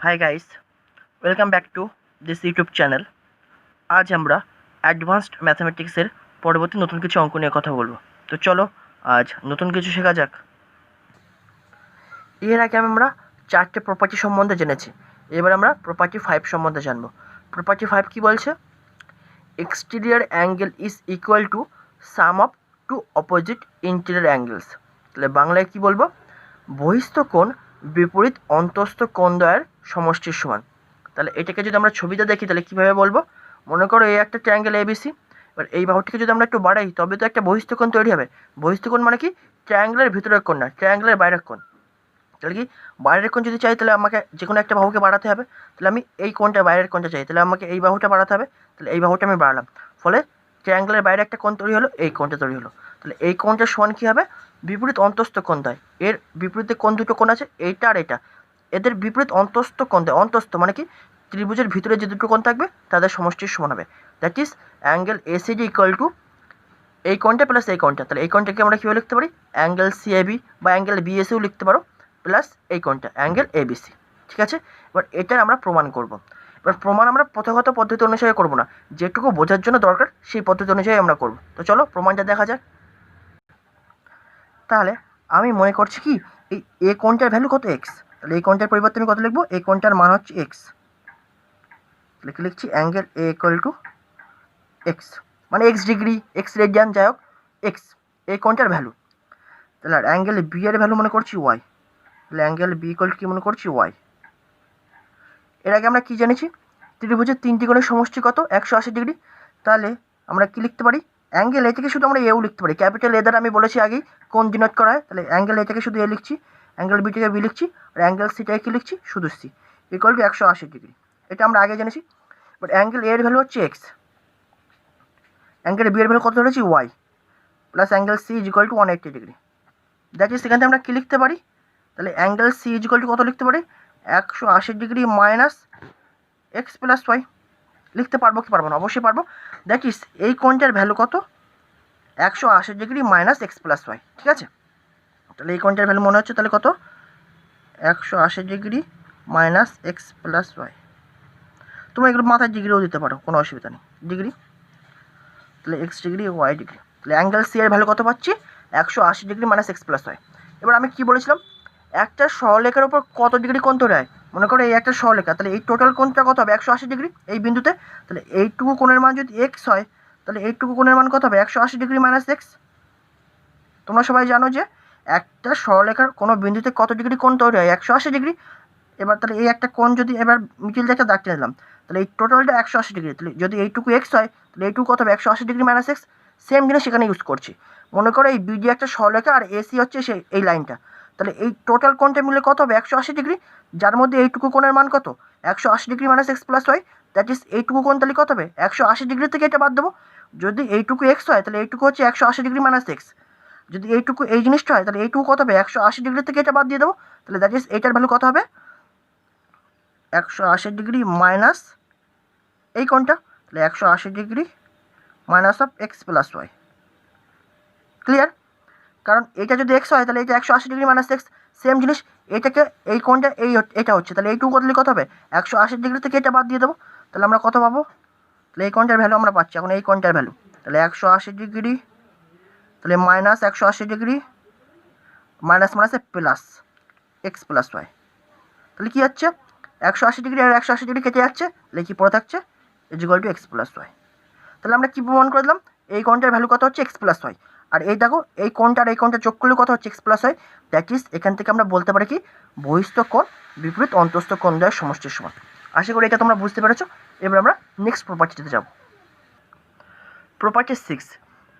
Hi guys, welcome back to this YouTube channel. আজ আমরা advanced ম্যাথামেটিক্সের পরবর্তী নতুন কিছু অঙ্ক নিয়ে কথা বলবো। তো চলো আজ নতুন কিছু শেখা যাক। এর আগে আমরা 4টে প্রপার্টি সম্বন্ধে জেনেছি। এবার আমরা প্রপার্টি 5 সম্বন্ধে জানবো। প্রপার্টি 5 কি বলছে? Exterior angle is equal to sum of two opposite interior angles. তাহলে বাংলায় কি বলবো? বহিস্থ কোণ বিপরীত অন্তস্থ কোণদ্বয়ের সমষ্টির সমান। তাহলে এটাকে যদি আমরা ছবিতে দেখি তাহলে কীভাবে বলবো? মনে করো এই একটা ট্রায়াঙ্গেল এবিসি, এবার এই বাহুটিকে যদি আমরা একটু বাড়াই তবে তো একটা বহিস্থ কোণ তৈরি হবে। বহিস্থ কোণ মানে কি? ট্রায়াঙ্গেলের ভিতরের কোণ না, ট্রায়াঙ্গেলের বাইরের কোণ। তাহলে কি বাইরের কোণ যদি চাই তাহলে আমাকে যে কোনো একটা বাহুকে বাড়াতে হবে। তাহলে আমি এই কোণটা বাইরের কোণটা চাই, তাহলে আমাকে এই বাহুটা বাড়াতে হবে। তাহলে এই বাহুটা আমি বাড়ালাম, ফলে ট্রায়াঙ্গেলের বাইরে একটা কোণ তৈরি হলো, এই কোণটা তৈরি হলো। তাহলে এই কোণটার সমান কী হবে? বিপরীত অন্তস্থ কোণ দেয়। এর বিপরীতে কোণ দুটো কোণ আছে, এইটা আর এটা, এদের বিপরীত অন্তস্থ কোণ দেয়। অন্তস্থ মানে কি? ত্রিভুজের ভিতরে যে দুটো কোণ থাকবে তাদের সমষ্টির সমান হবে। That is angle ACD equal to এই কোণটা প্লাস এই কোণটা। তাহলে এই কোণটাকে আমরা কীভাবে লিখতে পারি? অ্যাঙ্গেল সিএবি বা অ্যাঙ্গেল বিএসিও লিখতে পারো, প্লাস এই কোণটা অ্যাঙ্গেল এবিসি। ঠিক আছে, এবার এটার আমরা প্রমাণ করব। এবার প্রমাণ আমরা প্রথাগত পদ্ধতি অনুসারে করব না, যেটুকু বোঝার জন্য দরকার সেই পদ্ধতি অনুযায়ী আমরা করব। তো চলো প্রমাণটা দেখা যাক। তাহলে আমি মনে করছি কি এই এ কোণটার ভ্যালু কত? এক্স। তাহলে এই কোণটার পরিবর্তে আমি কত লিখবো? এই কোণটার মান হচ্ছে এক্স। লিখছি angle A equal to x, মানে এক্স ডিগ্রি, এক্স রেডিয়ান, যাই হোক এক্স এই কোণটার ভ্যালু। তাহলে আর অ্যাঙ্গেল বি এর ভ্যালু মনে করছি ওয়াই। তাহলে অ্যাঙ্গেল বি ইকুয়াল টু কি মনে করছি? ওয়াই। এর আগে আমরা কি জেনেছি? ত্রিভুজের তিনটি কোণের সমষ্টি কত? 180 ডিগ্রি। তাহলে আমরা কি লিখতে পারি? অ্যাঙ্গেল এ থেকে শুধু আমরা এও লিখতে পারি, ক্যাপিটাল এ দ্বারা আমি বলেছি আগেই কোণ ডিনোট করা হয়। তাহলে অ্যাঙ্গেল এ থেকে শুধু এ লিখছি, অ্যাঙ্গেল বি থেকে বি লিখছি, আর অ্যাঙ্গেল সি থেকে কি লিখছি? শুধু সি ইকুয়াল টু 180 ডিগ্রি। এটা আমরা আগে জেনেছি। বাট অ্যাঙ্গেল এ এর ভ্যালু হচ্ছে এক্স, অ্যাঙ্গেল বি এর ভ্যালু কত ধরেছি? Y, plus angle C is equal to 180 degree. That is সেখান থেকে আমরা কী লিখতে পারি? তাহলে angle C is equal to কত লিখতে পারি? 180 degree minus x plus y. লিখতে পারবো কি পারবো না? অবশ্যই পারবো। দ্যাট ইজ এই কোণটার ভ্যালু কত? 180 degree minus x plus y. ঠিক আছে, তাহলে এই কোণটার ভ্যালু মনে হচ্ছে তাহলে কত? 180 degree minus x plus y. তোমরা এগুলো মাথায় ডিগ্রিও দিতে পারো, কোনো অসুবিধা নেই। ডিগ্রি, তাহলে এক্স ডিগ্রি ওয়াই ডিগ্রি। তাহলে অ্যাঙ্গেল সি এর ভ্যালু কত পাচ্ছি? 180 degree minus x plus y. এবার আমি কি বলেছিলাম? একটা সরলরেখার উপর কত ডিগ্রি কোণ তৈরি হয়? মনে করো এই একটা সরলরেখা, তাহলে এই টোটাল কোণটা কত হবে? 180 ডিগ্রি এই বিন্দুতে। তাহলে এইটুকু কোণের মান যদি এক্স হয় তাহলে এইটুকু কোণের মান কত হবে? 180 ডিগ্রি মাইনাস এক্স। তোমরা সবাই জানো যে একটা সরলরেখার কোনো বিন্দুতে কত ডিগ্রি কোণ তৈরি হয়? 180 ডিগ্রি। এবার তাহলে এই একটা কোণ যদি এবার মিডিল দিয়ে একটা দাগ টেনে দিলাম, তাহলে এই টোটালটা 180 ডিগ্রি। তাহলে যদি এইটুকু এক্স হয় তাহলে এইটুকু কত হবে? 180 ডিগ্রি মাইনাস এক্স। সেম জিনিস সেখানে ইউজ করছি। মনে করো এই বিডি একটা সরলরেখা আর এসি হচ্ছে সেই এই লাইনটা। তাহলে এই টোটাল কোণটা মিলে কত হবে? 180 ডিগ্রি, যার মধ্যে এইটুকু কোণের মান কত? 180 degree minus x plus y. That is এইটুকু কোণ তাহলে কত হবে? 180 ডিগ্রি থেকে এটা বাদ দেবো। যদি এইটুকু এক্স হয় তাহলে এইটুকু হচ্ছে 180 ডিগ্রি মাইনাস এক্স। যদি এইটুকু এই জিনিসটা হয় তাহলে এইটুকু কত হবে? 180 ডিগ্রি থেকে এটা বাদ দিয়ে দেবো। তাহলে দ্যাট ইজ এইটার ভ্যালু কত হবে? 180 ডিগ্রি মাইনাস এই কোণটা, তাহলে 180 degree minus of x plus y. Clear? কারণ এটা যদি এক্স হয় তাহলে এটা 180 ডিগ্রি মাইনাস এক্স। সেম জিনিস এটাকে এই কোণটা এটা হচ্ছে, তাহলে এইটুকু কত হবে? 180 ডিগ্রি থেকে এটা বাদ দিয়ে দেবো। তাহলে আমরা কত পাবো? তাহলে এই কোণটার ভ্যালু আমরা পাচ্ছি এখন এই কোণটার ভ্যালু, তাহলে 180 ডিগ্রি, তাহলে মাইনাস 180 ডিগ্রি মাইনাস মাইনাসে প্লাস এক্স প্লাস ওয়াই। তাহলে কী হচ্ছে? 180 ডিগ্রি আর 180 ডিগ্রি কেটে যাচ্ছে, তাহলে কি পড়ে থাকছে? Is equal to x plus y. তাহলে আমরা কী প্রমাণ করে দিলাম? এই কোণটার ভ্যালু কত হচ্ছে? X plus Y. আর এই দেখো এই কোণটা আর এই কোণটা যোগ করলে কত হচ্ছে? X plus y. That is এখান থেকে আমরা বলতে পারি কি বহিস্থ কোণ বিপরীত অন্তস্থ কোণ দ্বয়ের সমষ্টির সমান। আশা করি এটা তোমরা বুঝতে পেরেছো। এবার আমরা নেক্সট প্রপার্টিতে যাব। প্রপার্টি 6।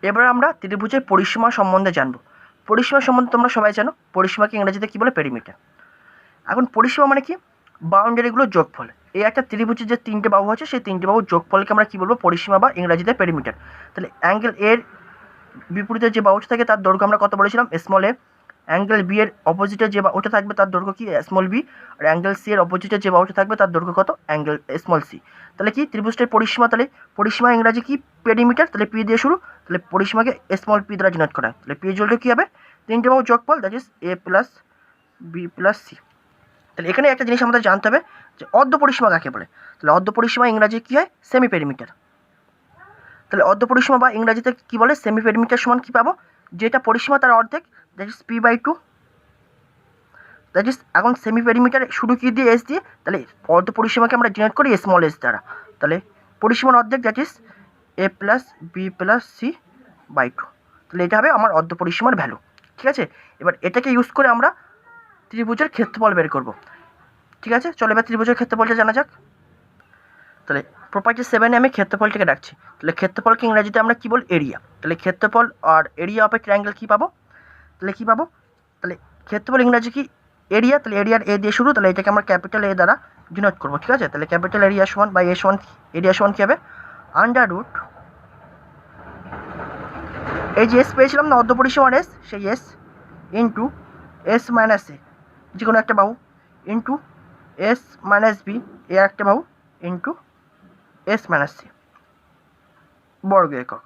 এবার আমরা ত্রিভুজের পরিসীমা সম্বন্ধে জানবো। পরিসীমা সম্বন্ধে তোমরা সবাই জানো, পরিসীমাকে ইংরেজিতে কী বলে? পেরিমিটার। এখন পরিসীমা মানে কি? বাউন্ডারিগুলোর যোগফল। এই একটা ত্রিভুজের যে তিনটে বাহু আছে সেই তিনটে বাহুর যোগফলকে আমরা কী বলবো? পরিসীমা বা ইংরাজিতে পেরিমিটার। তাহলে অ্যাঙ্গেল এর বিপরীতে যে বাহুটা থাকে তার দৈর্ঘ্য আমরা কত বলেছিলাম? স্মল এ। অ্যাঙ্গেল বি এর অপোজিটে যে বাহুটা থাকবে তার দৈর্ঘ্য কি? Small B. আর অ্যাঙ্গেল সি এর অপোজিটে যে বাহুটা থাকবে তার দৈর্ঘ্য কত? Angle small C. তাহলে কি ত্রিভুজটার পরিসীমা? তাহলে পরিসীমা ইংরাজি কি? পেরিমিটার। তাহলে পি দিয়ে শুরু, তাহলে পরিসীমাকে স্মল পি দ্বারা ডিনোট করা হয়। তাহলে পি জলটা কী হবে? তিনটে বাহু যোগফল, that is a plus b plus c. তাহলে এখানে একটা জিনিস আমাদের জানতে হবে যে অর্ধ পরিসীমা কাকে বলে। তাহলে অর্ধ পরিসীমা ইংরাজি কী হয়? Semi perimeter. তাহলে অর্ধ পরিসীমা বা ইংরাজিতে কী বলে? সেমি পেরিমিটার সমান কী পাবো? যেটা পরিসীমা তার অর্ধেক, that is p/2। That is এখন সেমি পেরিমিটার শুরু কী দিয়ে? এস দিয়ে। তাহলে অর্ধ পরিসীমাকে আমরা ডিনোট করি স্মল এস দ্বারা। তাহলে পরিসীমার অর্ধেক দ্যাট ইজ a+b+c/2। তাহলে এটা হবে আমার অর্ধ পরিসীমার ভ্যালু। ঠিক আছে, এবার এটাকে ইউজ করে আমরা ত্রিভুজের ক্ষেত্রফল বের করব। ঠিক আছে, চলো এবার ত্রিভুজের ক্ষেত্রফলটা জানা যাক। তাহলে প্রপার্টি 7-এ আমি ক্ষেত্রফলটাকে রাখছি। তাহলে ক্ষেত্রফলকে ইংরাজিতে আমরা কী বল? এরিয়া। তাহলে ক্ষেত্রফল আর এরিয়া অফ এ ট্রায়াঙ্গেল কী পাবো? তাহলে কী পাবো? তাহলে ক্ষেত্রফল ইংরাজি কি? এরিয়া। তাহলে এরিয়ার এ দিয়ে শুরু, তাহলে এটাকে আমরা ক্যাপিটাল এ দ্বারা ডিনোট করবো। ঠিক আছে, তাহলে ক্যাপিটাল এরিয়া সমান বা এ সমান, এরিয়া সমান কী হবে? √ এই যে এস পেয়েছিলাম না অর্ধ পরিসীমার এস, সেই এস ইন্টু এস মাইনাস এ, যে কোনো একটা বাহু, ইন্টু এস মাইনাস বি এর একটা বাহু, ইন্টু এস মাইনাস সি বর্গ একক।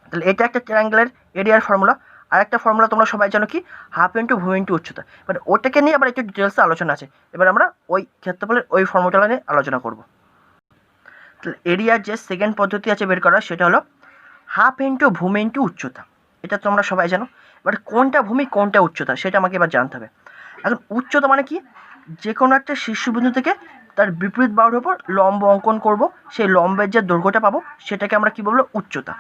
তাহলে এটা একটা ট্রায়াঙ্গেলের এরিয়ার ফর্মুলা। আর একটা ফর্মুলা তোমরা সবাই জানো কি? হাফ ইন্টু ভূমি ইন্টু উচ্চতা। এবার ওটাকে নিয়ে আবার একটু ডিটেলসে আলোচনা আছে। এবার আমরা ওই ক্ষেত্রফলের ওই ফর্মুলাটা নিয়ে আলোচনা করব। তাহলে এরিয়ার যে সেকেন্ড পদ্ধতি আছে বের করার, সেটা হলো হাফ ইন্টু ভূমি ইন্টু উচ্চতা। এটা তোমরা সবাই জানো। এবার কোনটা ভূমি কোনটা উচ্চতা সেটা আমাকে এবার জানতে হবে। এখন উচ্চতা মানে কি? যে কোনো একটা শীর্ষবিন্দু থেকে তার বিপরীত বাহুর ওপর লম্ব অঙ্কন করব, সেই লম্বের যে দৈর্ঘ্যটা পাবো সেটাকে আমরা কী বলবো? উচ্চতা।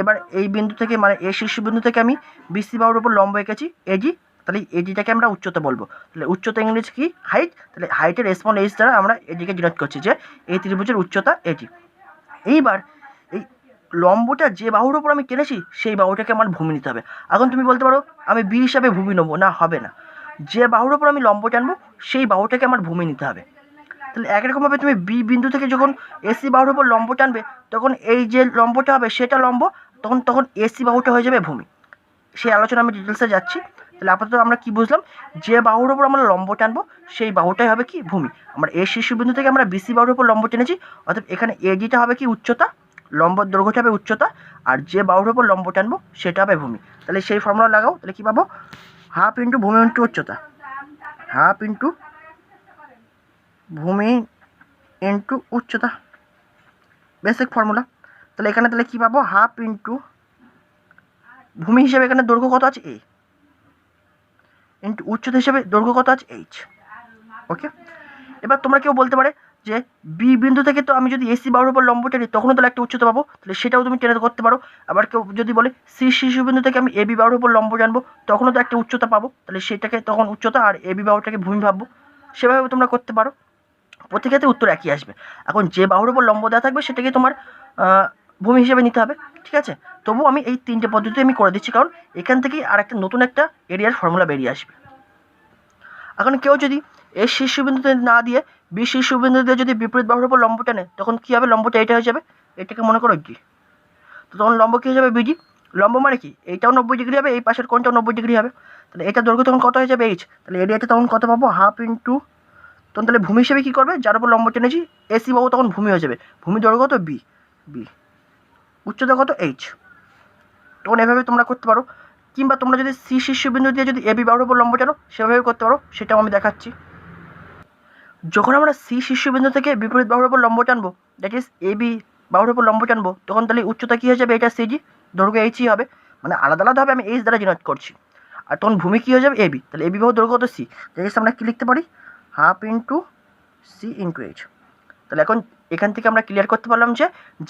এবার এই বিন্দু থেকে মানে এই শীর্ষবিন্দু থেকে আমি বিসি বাহুর ওপর লম্ব এঁকেছি এজি, তাহলে এজিটাকে আমরা উচ্চতা বলবো। তাহলে উচ্চতা ইংরেজি কি? হাইট। তাহলে হাইটের স্মল এইচ দ্বারা আমরা এদিকে ডিনোট করছি যে এই ত্রিভুজের উচ্চতা এজি। এইবার এই লম্বটা যে বাহুর ওপর আমি টেনেছি সেই বাহুটাকে আমার ভূমি নিতে হবে। এখন তুমি বলতে পারো আমি বি হিসাবে ভূমি নেবো, না হবে না। যে বাহুর ওপর আমি লম্ব টানবো সেই বাহুটাকে আমার ভূমি নিতে হবে। তাহলে একরকমভাবে তুমি বি বিন্দু থেকে যখন এসি বাহুর ওপর লম্ব টানবে তখন এই যে লম্বটা হবে সেটা লম্ব, তখন এসি বাহুটা হয়ে যাবে ভূমি। সেই আলোচনা আমি ডিটেলসে যাচ্ছি। তাহলে আপাতত আমরা কি বুঝলাম? যে বাহুর ওপর আমরা লম্ব টানবো সেই বাহুটাই হবে কি? ভূমি। আমরা এই শীর্ষবিন্দু থেকে আমরা বিসি বাহুর ওপর লম্ব টেনেছি, অর্থাৎ এখানে এডিটা হবে কি? উচ্চতা, লম্বর দৈর্ঘ্যটা হবে উচ্চতা, আর যে বাহুর ওপর লম্ব টানবো সেটা হবে ভূমি। তাহলে সেই ফর্মুলা লাগাও। তাহলে কী পাবো? হাফ ইন্টু ভূমি ইন্টু উচ্চতা, হাফ ইন্টু ভূমি ইন্টু উচ্চতা, বেসিক ফর্মুলা। তাহলে এখানে তাহলে কী পাবো? হাফ ইন্টু ভূমি হিসেবে এখানে দৈর্ঘ্য কত আছে? এ, ইন্টু উচ্চতা হিসেবে দৈর্ঘ্য কত আছে? এইচ। ওকে, এবার তোমরা কেউ বলতে পারে যে বি বিন্দু থেকে তো আমি যদি এসি বাহুর উপর লম্ব টেনি তখনও তাহলে একটা উচ্চতা পাবো, তাহলে সেটাও তুমি টেনে করতে পারো। আবার কেউ যদি বলে সি শীর্ষবিন্দু থেকে আমি এবি বাহুর উপর লম্ব জানবো তখনও তো একটা উচ্চতা পাবো, তাহলে সেটাকে তখন উচ্চতা আর এবি বাহুটাকে ভূমি ভাববো। সেভাবে তোমরা করতে পারো, প্রতি ক্ষেত্রে উত্তর একই আসবে। এখন যে বাহুর উপর লম্ব দেওয়া থাকবে সেটাকে তোমার ভূমি হিসেবে নিতে হবে। ঠিক আছে, তবু আমি এই তিনটে পদ্ধতি আমি করে দিচ্ছি, কারণ এখান থেকেই আর একটা নতুন একটা এরিয়ার ফর্মুলা বেরিয়ে আসবে। এখন কেউ যদি এই শীর্ষবিন্দুতে না দিয়ে বি শীর্ষবিন্দু দিয়ে যদি বিপরীত বাহুর উপর লম্ব টানে তখন কী হবে? লম্বটা এটা হয়ে যাবে, এটাকে মনে করো ডি। তো তখন লম্ব কী হয়ে যাবে? বিডি। লম্ব মানে কি? এইটাও 90 ডিগ্রি হবে, এই পাশের কোণটাও 90 ডিগ্রি হবে। তাহলে এটা দৈর্ঘ্য তখন কত হয়ে যাবে? এইচ। তাহলে এরিয়াতে তখন কত পাবো? হাফ ইন্টু, তখন তাহলে ভূমি হিসেবে কী করবে? যার উপর লম্ব টেনেছি এসি বাহু তখন ভূমি হয়ে যাবে। ভূমি দৈর্ঘ্য কত? বি। বি উচ্চতা কত? এইচ। তখন এভাবে তোমরা করতে পারো, কিংবা তোমরা যদি সি শীর্ষবিন্দু দিয়ে যদি এবি বাহুর উপর লম্ব টানো সেভাবে করতে পারো, সেটাও আমি দেখাচ্ছি। যখন আমরা সি শীর্ষবিন্দু থেকে বিপরীত বাহুর উপর লম্ব টানবো, দ্যাট ইজ এবি বাহুর উপর লম্ব টানবো, তখন তাহলে উচ্চতা কী হয়ে যাবে? এটা সিজি, দৈর্ঘ্য এইচই হবে, মানে আলাদা আলাদা হবে, আমি এইচ দ্বারা ডিনোট করছি। আর তখন ভূমি কী হয়ে যাবে? এবি। তাহলে এবি বাহুর দৈর্ঘ্য কত? সি। দ্যাট ইজ আমরা কী লিখতে পারি? Half into C into H. তাহলে এখন এখান থেকে আমরা ক্লিয়ার করতে পারলাম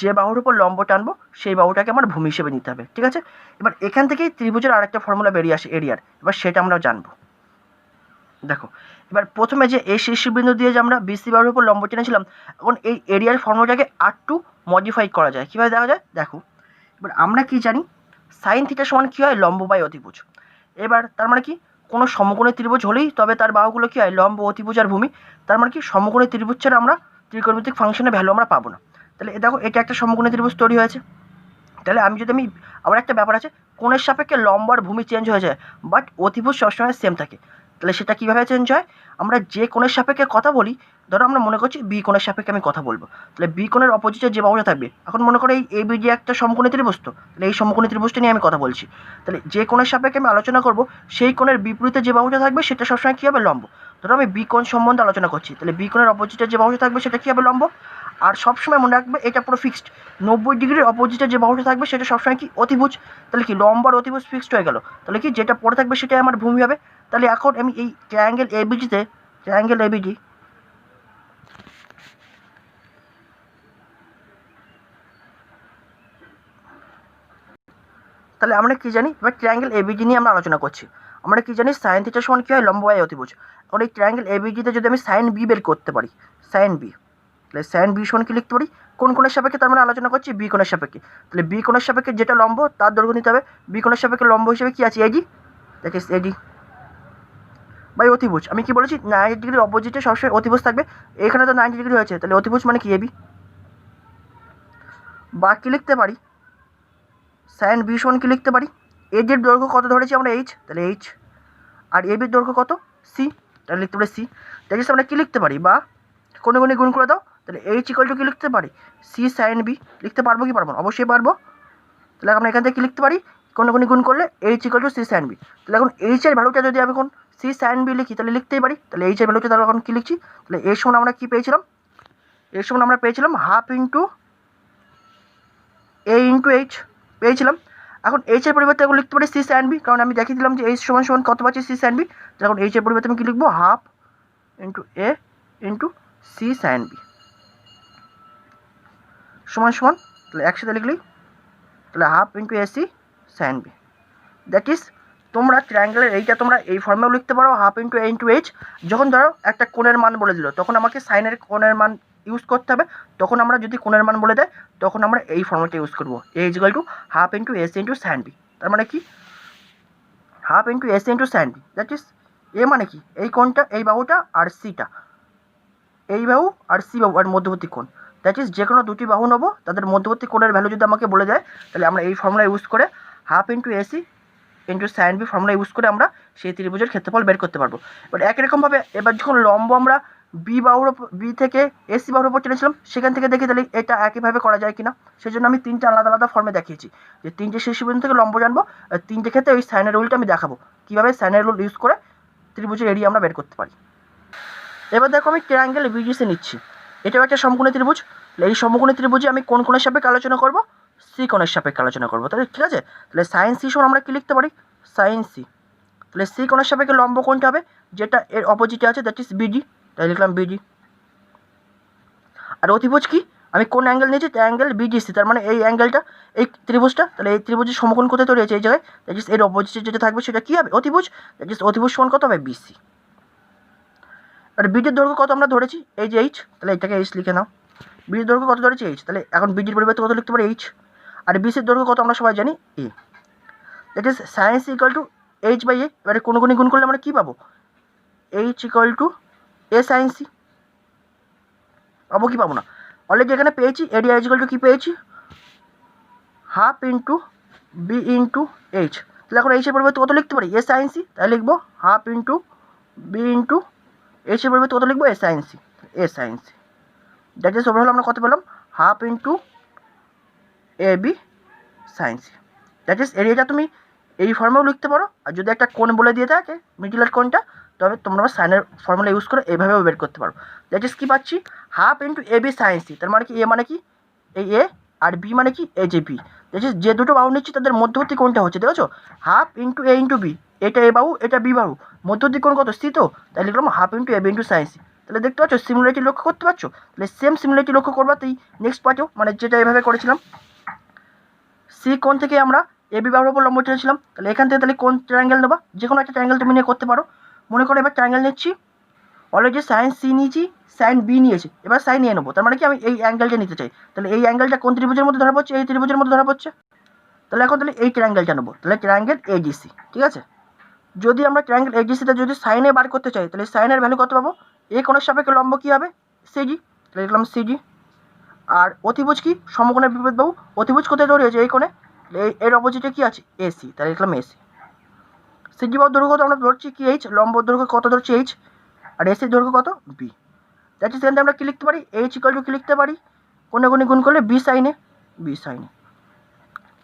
যে বাহুর উপর লম্ব টানবো সেই বাহুটাকে আমার ভূমি হিসেবে নিতে হবে। ঠিক আছে, এবার এখান থেকেই ত্রিভুজের আরেকটা ফর্মুলা বেরিয়ে আসে এরিয়ার, এবার সেটা আমরা জানবো। দেখো, এবার প্রথমে যে এই শীর্ষবিন্দু দিয়ে যে আমরা বিসি বাহুর উপর লম্ব টেনেছিলাম, এখন এই এরিয়ার ফর্মুলাটাকে আরটু মডিফাই করা যায়। কীভাবে দেখা যায়? দেখো, এবার আমরা কি জানি? সাইন থিটা সমান কী হয়? লম্ব বাই অতিভুজ। এবার তার মানে কি? কোনো সমকোণী ত্রিভুজ হলেই তবে তার বাহুগুলো কী হয়? লম্ব, অতিভুজ আর ভূমি। তার মানে কি? সমকোণী ত্রিভুজ ছাড়া আমরা ত্রিকোণমিতিক ফাংশনের ভ্যালু আমরা পাবো না। তাহলে দেখো, এটা একটা সমকোণী ত্রিভুজ তৈরি হয়েছে। তাহলে আমি আবার একটা ব্যাপার আছে, কোণের সাপেক্ষে লম্ব আর ভূমি চেঞ্জ হয়ে যায়, বাট অতিভুজ সবসময় সেম থাকে। তাহলে সেটা কীভাবে চেঞ্জ হয়, আমরা যে কোণের সাপেক্ষে কথা বলি, ধরো আমরা মনে করছি বি কোণের সাপেক্ষে আমি কথা বলবো, তাহলে বি কোণের অপোজিটে যে বাহুটা থাকবে, এখন মনে করো এই এবিডি একটা সমকোণী ত্রিভুজ, তো তাহলে এই সমকোণী ত্রিভুজটা নিয়ে আমি কথা বলছি, তাহলে যে কোণের সাপেক্ষে আমি আলোচনা করব সেই কোণের বিপরীতে যে বাহুটা থাকবে সেটা সবসময় কী হবে, লম্ব। ধরো আমি বি কোণ সম্বন্ধে আলোচনা করছি, তাহলে বি কোণের অপোজিটে যে বাহুটা থাকবে সেটা কী হবে, লম্ব। আর সবসময় মনে রাখবে এটা পুরো ফিক্সড, 90 ডিগ্রির অপোজিটে যে বাহুটা থাকবে সেটা সবসময় কি, অতিভুজ। তাহলে কি লম্ব আর অতিভুজ ফিক্সড হয়ে গেল, তাহলে কি যেটা পড়ে থাকবে সেটাই আমার ভূমি হবে। তাহলে এখন আমি এই ট্রায়াঙ্গেল এবিডিতে, ট্রায়াঙ্গেল এবিডি তাহলে আমরা কি জানি, এবার ট্রায়াঙ্গেল এবিডি নিয়ে আমরা আলোচনা করছি। আমরা কি জানি সাইন থিটা সমান কী হয়, লম্ব বাই অতিভুজ। এখন এই ট্রায়াঙ্গেল এবিডিতে যদি আমি সাইন বি বের করতে পারি, সাইন বি, তাহলে সাইন বি সমান কি লিখতে পারি, কোন কোণের সাপেক্ষে, তার মানে আলোচনা করছি বি কোণের সাপেক্ষে। তাহলে বি কোণের সাপেক্ষে যেটা লম্ব তার দৈর্ঘ্য নিতে হবে, বি কোণের সাপেক্ষে লম্ব হিসেবে কি আছে, এডি, দ্যাট ইজ এডি বাই অতিভুজ। আমি কি বলেছি 90 ডিগ্রির অপোজিটে সবসময় অতিভুজ থাকবে, এখানে তো 90 ডিগ্রি হয়েছে, তাহলে অতিভুজ মানে কি, এবি। বা কি লিখতে পারি, সাইন বি সমান কি লিখতে পারি, এডির দৈর্ঘ্য কত ধরেছি আমরা, এইচ, তাহলে এইচ, আর এবির দৈর্ঘ্য কত, সি, তাহলে লিখতে পারি সি। দেখি আমরা কী লিখতে পারি, বা কোনে কোনে গুণ করে দাও, তাহলে এইচ ইকুয়াল টু কী লিখতে পারি, সি সাইন বি। লিখতে পারবো কি পারবো না, অবশ্যই পারবো। তাহলে আমরা এখান থেকে কী লিখতে পারি, কোনে কোনে গুণ করলে h equal to c sine B. তাহলে এখন এইচের ভ্যালুটা যদি আমি এখন সি সাইন বি লিখি তাহলে লিখতেই পারি, তাহলে এইচের ভ্যালুটা তাহলে এখন কী লিখছি, তাহলে এর সমান আমরা কী পেয়েছিলাম, এর সমান আমরা পেয়েছিলাম half into a into H পেয়েছিলাম। এখন এইচের পরিবর্তে এখন লিখতে পারি সি সাইন বি, কারণ আমি দেখিয়ে দিলাম যে এইচ সমান সমান কত পাচ্ছি, সি সাইন বি। এখন এইচের পরিবর্তে আমি কী লিখবো, half into a into c sine B সমান সমান, তাহলে একসাথে লিখলি, তাহলে half into a c sine B. That is তোমরা ট্রায়াঙ্গেলের এইটা তোমরা এই ফর্মেও লিখতে পারো, half into a into h. যখন ধরো একটা কোণের মান বলে দিল তখন আমাকে সাইনের কোণের মান ইউজ করতে হবে, তখন আমরা যদি কোণের মান বলে দেয় তখন আমরা এই ফর্মুলাটা ইউজ করবো, A is equal to half into S into sine B. তার মানে কি, half into S into sine B, that is A মানে কি, এই কোণটা, এই বাহুটা আর সিটা, এই বাহু আর সি বাহু আর মধ্যবর্তী কোণ, দ্যাট ইজ যে কোনো দুটি বাহু নেবো তাদের মধ্যবর্তী কোণের ভ্যালু যদি আমাকে বলে দেয় তাহলে আমরা এই ফর্মুলা ইউজ করে half into AC into sine B formula use করে আমরা সেই ত্রিভুজের ক্ষেত্রফল বের করতে পারবো। এবার একই রকমভাবে এবার যখন লম্ব আমরা বি বাহুর বি থেকে এসি বাহুর উপর টেনেছিলাম সেখান থেকে দেখি তাহলে এটা একইভাবে করা যায় কিনা, সেই জন্য আমি তিনটে আলাদা আলাদা ফর্মে দেখিয়েছি যে তিনটে শীর্ষ বিন্দু থেকে লম্ব জানবো, আর তিনটে ক্ষেত্রে ওই সাইনের রুলটা আমি দেখাবো কীভাবে সাইনের রুল ইউজ করে ত্রিভুজের এরিয়া আমরা বের করতে পারি। এবার দেখো আমি ট্রায়াঙ্গেল বিজিসি নিচ্ছি, এটাও একটা সমকোণী ত্রিভুজ। এই সমকোণী ত্রিভুজে আমি কোন কোণের সাপেক্ষে আলোচনা করবো, সি কোণের সাপেক্ষে আলোচনা করবো, তাহলে ঠিক আছে। তাহলে সাইন সি সমান আমরা কী লিখতে পারি, সাইন সি, তাহলে সি কোণের সাপেক্ষে লম্ব কোণটা হবে যেটা এর অপোজিটে আছে, দ্যাট ইজ বিডি, তাই লিখলাম বিডি। আর অতিভুজ কি, আমি কোন অ্যাঙ্গেল নিয়েছি, অ্যাঙ্গেল বিডিসি, তার মানে এই অ্যাঙ্গেলটা, এই ত্রিভুজটা, তাহলে এই ত্রিভুজের সমকোণ কোথায় তৈরি হয়েছে, এই জায়গায়, দ্যাট ইজ এর অপোজিটে যেটা থাকবে সেটা কী হবে, অতিভুজ, দ্যাট ইজ অতিভুজ সমান কত হবে, বিসি। আর বিডির দৈর্ঘ্য কত আমরা ধরেছি, এই যে এইচ, তাহলে এটাকে এইচ লিখে নাও, বিডির দৈর্ঘ্য কত ধরেছি, এইচ, তাহলে এখন বিডির পরিবর্তে কত লিখতে পারি, এইচ। আর বিসির দৈর্ঘ্য কত আমরা সবাই জানি, A, that is sine C equal to H by A. এবারে কোনো কোনো গুণ করলে আমরা কী পাবো, H equal to A sine C, পাবো কি পাবো না, অলরেডি এখানে পেয়েছি, এরিয়া ইজ ইকুয়াল টু কী পেয়েছি, half into B into H. তাহলে এখন এইচের পরিবর্তে কত লিখতে পারি, এ সাইন সি, তাই লিখবো হাফ ইন্টু বি ইন্টু এইচের পরিবর্তে কত লিখবো, A sine C, A sine C. That is overall আমরা কত পেলাম, half into A B sine C. That is এরিয়াটা তুমি এই ফর্মেও লিখতে পারো, আর যদি একটা কোণ বলে দিয়ে থাকে মিডিলের কোণটা, তবে তোমরা সাইনের ফর্মুলা ইউজ করে এইভাবেও বের করতে পারো। দ্যাট ইজ কী পাচ্ছি, half into A B sine C, তার মানে কি, এ মানে কি এই এ, আর বি মানে কি এই যে বি, দ্যাট ইজ যে দুটো বাহু নিচ্ছি তাদের মধ্যবর্তী কোণটা হচ্ছে, দেখেছো, half into a into B, এটা এ বাহু এটা বি বাহু, মধ্যবর্তী কোণ কত, সি, তো তাই লিখলাম half into A B into sign C. তাহলে দেখতে পাচ্ছ সিমিলারিটি লক্ষ্য করতে পারছো, তাহলে সেম সিমিলারিটি লক্ষ্য করবা তুই নেক্সট পার্টেও, মানে যেটা এভাবে করেছিলাম, সি কোণ থেকে আমরা এ বি বাহুর উপর লম্ব টেনেছিলাম, তাহলে এখান থেকে তাহলে কোন ট্রায়াঙ্গেল নেবা, যে কোনো একটা ট্রায়াঙ্গেল তুমি নিয়ে করতে পারো। মনে করো এবার ট্রায়াঙ্গেল নিচ্ছি, অলরেডি সাইন সি নিয়েছি, সাইন বি নিয়েছি, এবার সাইন এ নেবো, তার মানে কি আমি এই অ্যাঙ্গেলটা নিতে চাই, তাহলে এই অ্যাঙ্গেলটা কোন ত্রিভুজের মধ্যে ধরা পড়ছে, এই ত্রিভুজের মধ্যে ধরা পড়ছে, তাহলে এখন তাহলে এই ট্রায়াঙ্গেলটা নেবো, তাহলে ট্রায়াঙ্গেল এডিসি, ঠিক আছে। যদি আমরা ট্রায়াঙ্গেল এডিসিতে যদি সাইনে বার করতে চাই তাহলে সাইনের ভ্যালু কত পাবো, এ কোণের সাপেক্ষে লম্ব কী হবে, সিডি, তাহলে লিখলাম সিডি। আর অতিভুজ কি, সমকোণের বিপরীত বাহু, অতিভুজ কোথায় তৈরি হয়েছে, এই কোণে, এর অপোজিটে কি আছে, এসি, তাহলে লিখলাম এসি। সিডি বাহুর দৈর্ঘ্য কত আমরা ধরছি কি এইচ, লম্ব দৈর্ঘ্য কত ধরছি এইচ, আর এসির দৈর্ঘ্য কত বি। দ্যাট ইজ এখান থেকে আমরা কী লিখতে পারি, এইচ ইকুয়াল টু কী লিখতে পারি, কোণে গুণ করলে বি সাইনে, বি সাইনে।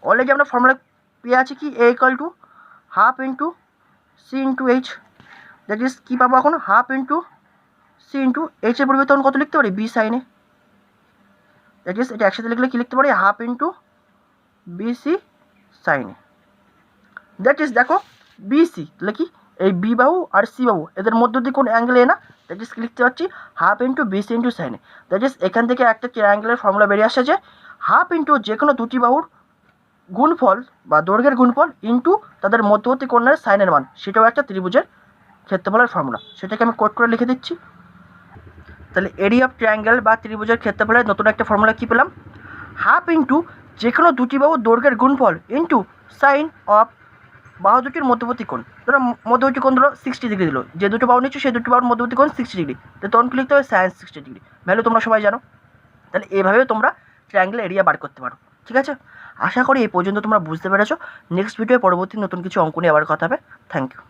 অলরেডি আমরা ফর্মুলা পেয়ে আছি কি A equal to half into C into H. That is কী পাবো এখন, হাফ ইন্টু সি ইন্টু এইচের পরিবর্তে কত লিখতে পারি, বি সাইনে। দ্যাট ইজ এটা একসাথে লিখলে কী লিখতে পারি, হাফ ইন্টু বিসি সাইনে। দ্যাট ইজ দেখো বিসি তাহলে কি এই বি বাহু আর সি বাহু এদের মধ্য দিয়ে কোন অ্যাঙ্গেল এ না, দ্যাট ইজ কি লিখতে পারছি, হাফ ইন্টু বিসি ইন্টু সাইনে। দ্যাট ইজ এখান থেকে একটা ট্রায়াঙ্গেলের ফর্মুলা বেরিয়ে আসছে যে হাফ ইন্টু যে কোনো দুটি বাহুর গুণফল বা দৈর্ঘ্যের গুণফল ইন্টু তাদের মধ্যবর্তী কোণের সাইনের মান, সেটাও একটা ত্রিভুজের ক্ষেত্রফলের ফর্মুলা। সেটাকে আমি কোড করে লিখে দিচ্ছি। তাহলে এরিয়া অফ ট্রায়াঙ্গেল বা ত্রিভুজের ক্ষেত্রফলের নতুন একটা ফর্মুলা কী পেলাম, হাফ ইন্টু যে কোনো দুটি বাহুর দৈর্ঘ্যের গুণফল ইন্টু সাইন অফ বাহু দুটির মধ্যবর্তী কোণ। ধরো মধ্যবর্তী কোণ ধরো 60 ডিগ্রি দিল, যে দুটো বাহু নিচ্ছ সেই দুটো বাহুর মধ্যবর্তী কোণ 60 ডিগ্রি, তো তখন কি লিখতে হবে, সাইন 60 ডিগ্রি। ভ্যালু তোমরা সবাই জানো। তাহলে এইভাবেও তোমরা ট্রায়াঙ্গেলের এরিয়া বার করতে পারো। ঠিক আছে, আশা করি এই পর্যন্ত তোমরা বুঝতে পেরেছো। নেক্সট ভিডিও পরবর্তী নতুন কিছু অঙ্ক নিয়ে আবার কথা হবে। Thank you.